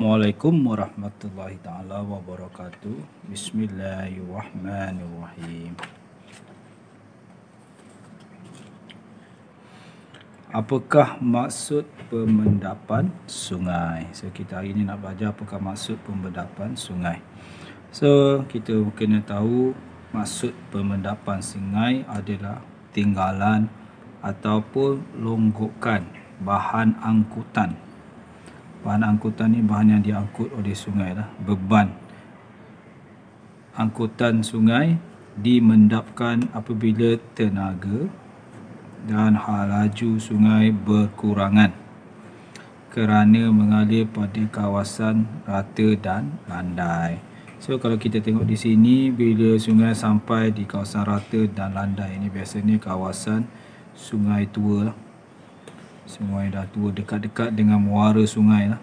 Assalamualaikum warahmatullahi taala wabarakatuh. Bismillahirrahmanirrahim. Apakah maksud pemendapan sungai? So kita hari ini nak belajar apakah maksud pemendapan sungai. So kita kena tahu maksud pemendapan sungai adalah tinggalan ataupun longgokan bahan angkutan. Bahan angkutan ni bahan yang diangkut oleh sungai lah. Beban angkutan sungai dimendapkan apabila tenaga dan laju sungai berkurangan kerana mengalir pada kawasan rata dan landai. So kalau kita tengok di sini, bila sungai sampai di kawasan rata dan landai, ini biasanya kawasan sungai tua lah. Sungai dah tua, dekat-dekat dengan muara sungai lah,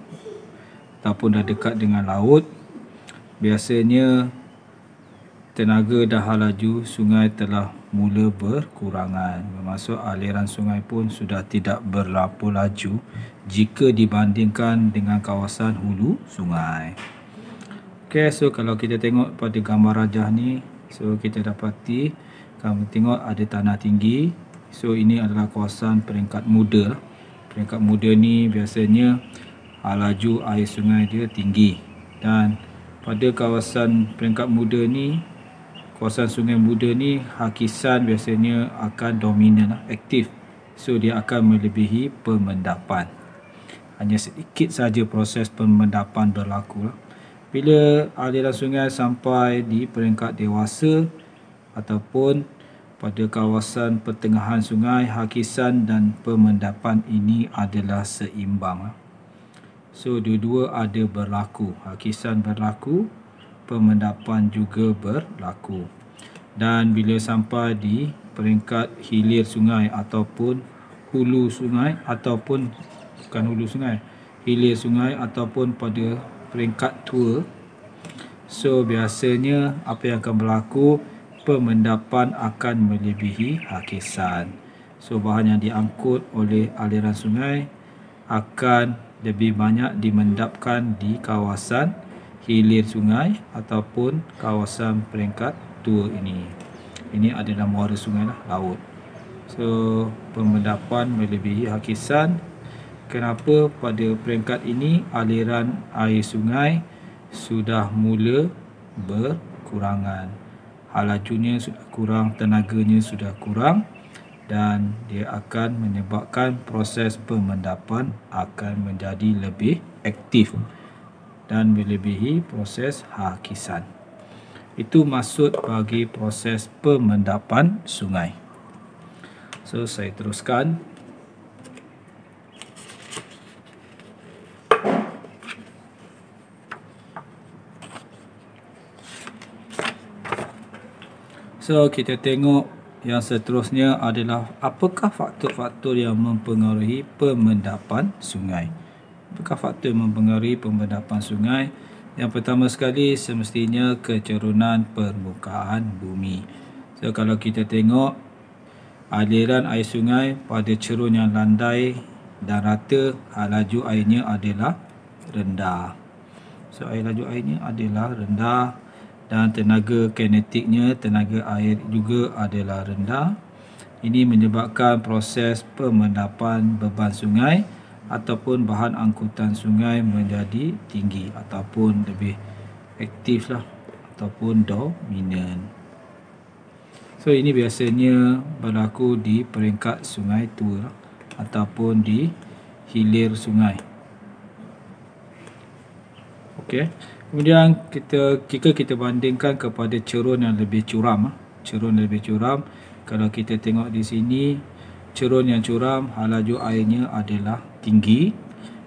ataupun dah dekat dengan laut. Biasanya tenaga dah laju sungai telah mula berkurangan, bermaksud aliran sungai pun sudah tidak berlampau laju jika dibandingkan dengan kawasan hulu sungai. Okay, so kalau kita tengok pada gambar rajah ni, so kita dapati, kamu tengok ada tanah tinggi. So ini adalah kawasan peringkat muda. Peringkat muda ni biasanya laju air sungai dia tinggi, dan pada kawasan peringkat muda ni, kawasan sungai muda ni, hakisan biasanya akan dominan, aktif. So dia akan melebihi pemendapan. Hanya sedikit saja proses pemendapan berlaku lah. Bila aliran sungai sampai di peringkat dewasa ataupun pada kawasan pertengahan sungai, hakisan dan pemendapan ini adalah seimbang. So dua-dua ada berlaku, hakisan berlaku, pemendapan juga berlaku. Dan bila sampai di peringkat hilir sungai ataupun hulu sungai, ataupun bukan hulu sungai, hilir sungai ataupun pada peringkat tua, so biasanya apa yang akan berlaku, pemendapan akan melebihi hakisan. So bahan yang diangkut oleh aliran sungai akan lebih banyak dimendapkan di kawasan hilir sungai ataupun kawasan peringkat tua ini. Ini adalah muara sungai lah, laut. So pemendapan melebihi hakisan. Kenapa pada peringkat ini aliran air sungai sudah mula berkurangan, lajunya sudah kurang, tenaganya sudah kurang, dan dia akan menyebabkan proses pemendapan akan menjadi lebih aktif dan melebihi proses hakisan. Itu maksud bagi proses pemendapan sungai. So saya teruskan. So kita tengok yang seterusnya adalah apakah faktor-faktor yang mempengaruhi pemendapan sungai. Apakah faktor yang mempengaruhi pemendapan sungai? Yang pertama sekali, semestinya kecerunan permukaan bumi. So kalau kita tengok aliran air sungai pada cerun yang landai dan rata, laju airnya adalah rendah. So laju airnya adalah rendah, dan tenaga kinetiknya, tenaga air juga adalah rendah. Ini menyebabkan proses pemendapan beban sungai ataupun bahan angkutan sungai menjadi tinggi ataupun lebih aktif lah, ataupun dominan. So ini biasanya berlaku di peringkat sungai tua ataupun di hilir sungai. Okey. Kemudian jika kita bandingkan kepada cerun yang lebih curam, cerun lebih curam, kalau kita tengok di sini, cerun yang curam laju airnya adalah tinggi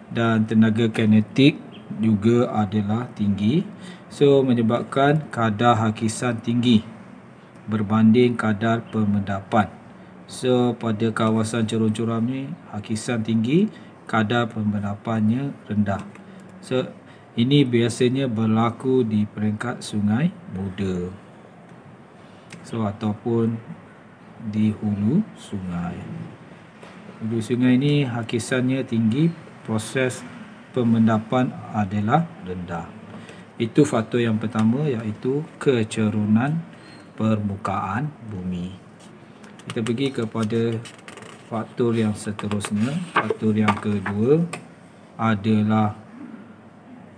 dan tenaga kinetik juga adalah tinggi. So menyebabkan kadar hakisan tinggi berbanding kadar pemendapan. So pada kawasan cerun curam ni, hakisan tinggi, kadar pemendapannya rendah. So ini biasanya berlaku di peringkat sungai muda, so ataupun di hulu sungai. Hulu sungai ini hakisannya tinggi, proses pemendapan adalah rendah. Itu faktor yang pertama, iaitu kecerunan permukaan bumi. Kita pergi kepada faktor yang seterusnya. Faktor yang kedua adalah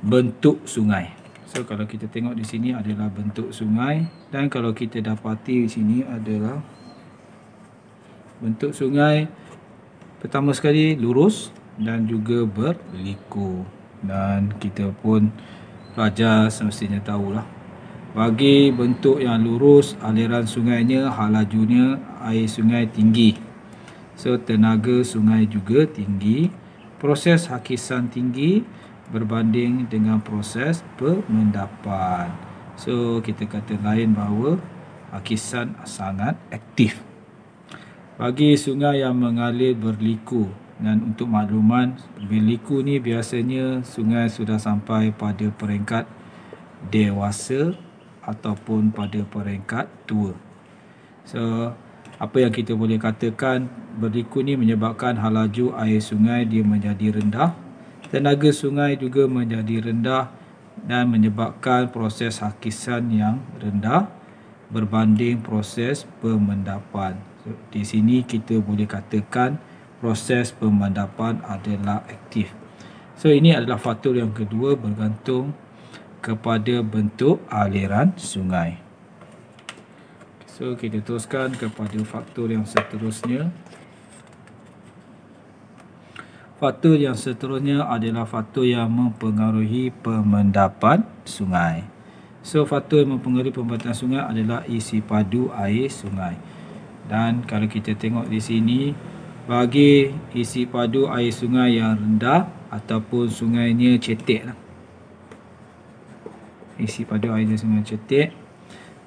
bentuk sungai. So kalau kita tengok di sini adalah bentuk sungai, dan kalau kita dapati di sini adalah bentuk sungai pertama sekali lurus dan juga berliku. Dan kita pun pelajar semestinya tahulah, bagi bentuk yang lurus, aliran sungainya, halajunya, air sungai tinggi. So tenaga sungai juga tinggi, proses hakisan tinggi berbanding dengan proses pemendapan. So kita kata lain bahawa hakisan sangat aktif. Bagi sungai yang mengalir berliku, dan untuk makluman, berliku ni biasanya sungai sudah sampai pada peringkat dewasa ataupun pada peringkat tua. So apa yang kita boleh katakan, berliku ni menyebabkan halaju air sungai dia menjadi rendah, tenaga sungai juga menjadi rendah, dan menyebabkan proses hakisan yang rendah berbanding proses pemendapan. So, di sini kita boleh katakan proses pemendapan adalah aktif. So ini adalah faktor yang kedua, bergantung kepada bentuk aliran sungai. So kita teruskan kepada faktor yang seterusnya. Faktor yang seterusnya adalah faktor yang mempengaruhi pemendapan sungai. So faktor yang mempengaruhi pemendapan sungai adalah isi padu air sungai. Dan kalau kita tengok di sini, bagi isi padu air sungai yang rendah ataupun sungainya cetek, isi padu air sungai cetek,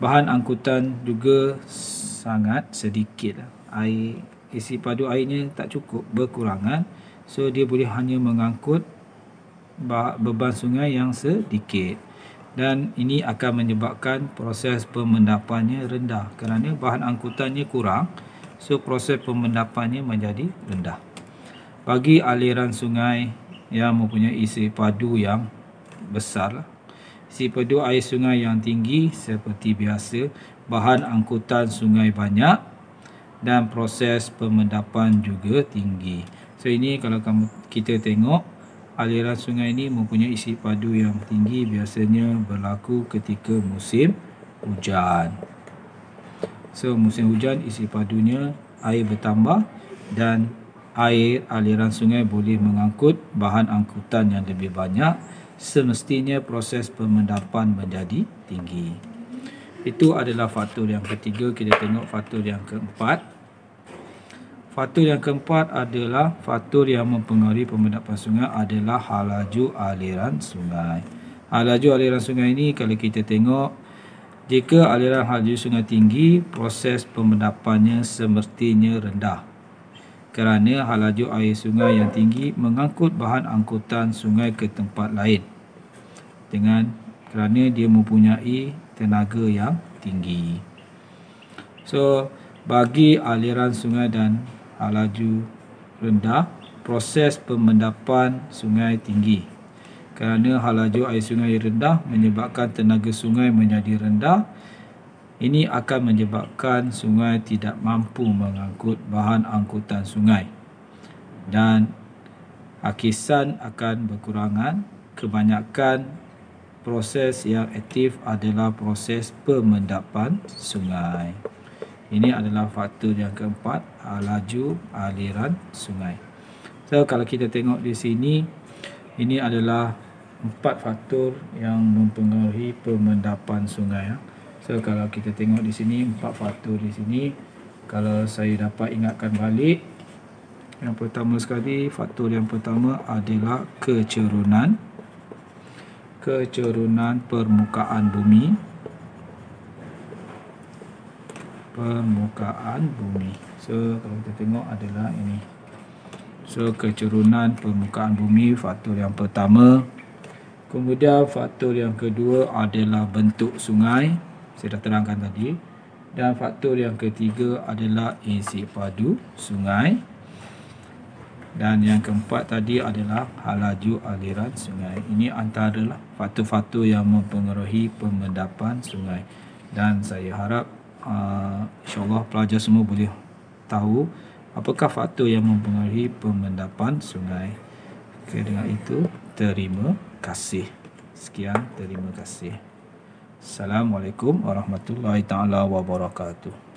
bahan angkutan juga sangat sedikit. Air, isi padu airnya tak cukup, berkurangan. So dia boleh hanya mengangkut beban sungai yang sedikit, dan ini akan menyebabkan proses pemendapannya rendah kerana bahan angkutannya kurang. So proses pemendapannya menjadi rendah. Bagi aliran sungai yang mempunyai isi padu yang besar, isi padu air sungai yang tinggi, seperti biasa bahan angkutan sungai banyak dan proses pemendapan juga tinggi. So ini kalau kita tengok, aliran sungai ini mempunyai isi padu yang tinggi, biasanya berlaku ketika musim hujan. So musim hujan isi padunya air bertambah, dan air aliran sungai boleh mengangkut bahan angkutan yang lebih banyak, semestinya proses pemendapan menjadi tinggi. Itu adalah faktor yang ketiga. Kita tengok faktor yang keempat. Faktor yang keempat adalah faktor yang mempengaruhi pemendapan sungai adalah halaju aliran sungai. Halaju aliran sungai ini kalau kita tengok, jika aliran halaju sungai tinggi, proses pemendapannya semestinya rendah. Kerana halaju air sungai yang tinggi mengangkut bahan angkutan sungai ke tempat lain, kerana dia mempunyai tenaga yang tinggi. So bagi aliran sungai dan halaju rendah, proses pemendapan sungai tinggi. Kerana halaju air sungai rendah menyebabkan tenaga sungai menjadi rendah, ini akan menyebabkan sungai tidak mampu mengangkut bahan angkutan sungai, dan hakisan akan berkurangan. Kebanyakan proses yang aktif adalah proses pemendapan sungai. Ini adalah faktor yang keempat, halaju aliran sungai. So kalau kita tengok di sini, ini adalah 4 faktor yang mempengaruhi pemendapan sungai. So kalau kita tengok di sini 4 faktor di sini, kalau saya dapat ingatkan balik, yang pertama sekali, faktor yang pertama adalah kecerunan permukaan bumi. So kalau kita tengok adalah ini. So kecerunan permukaan bumi, faktor yang pertama. Kemudian faktor yang kedua adalah bentuk sungai, saya dah terangkan tadi. Dan faktor yang ketiga adalah isi padu sungai. Dan yang keempat tadi adalah laju aliran sungai. Ini antara faktor-faktor yang mempengaruhi pemendapan sungai. Dan saya harap insyaAllah pelajar semua boleh tahu apakah faktor yang mempengaruhi pemendapan sungai. Okay, dengan itu, terima kasih. Sekian, terima kasih. Assalamualaikum warahmatullahi taala wabarakatuh.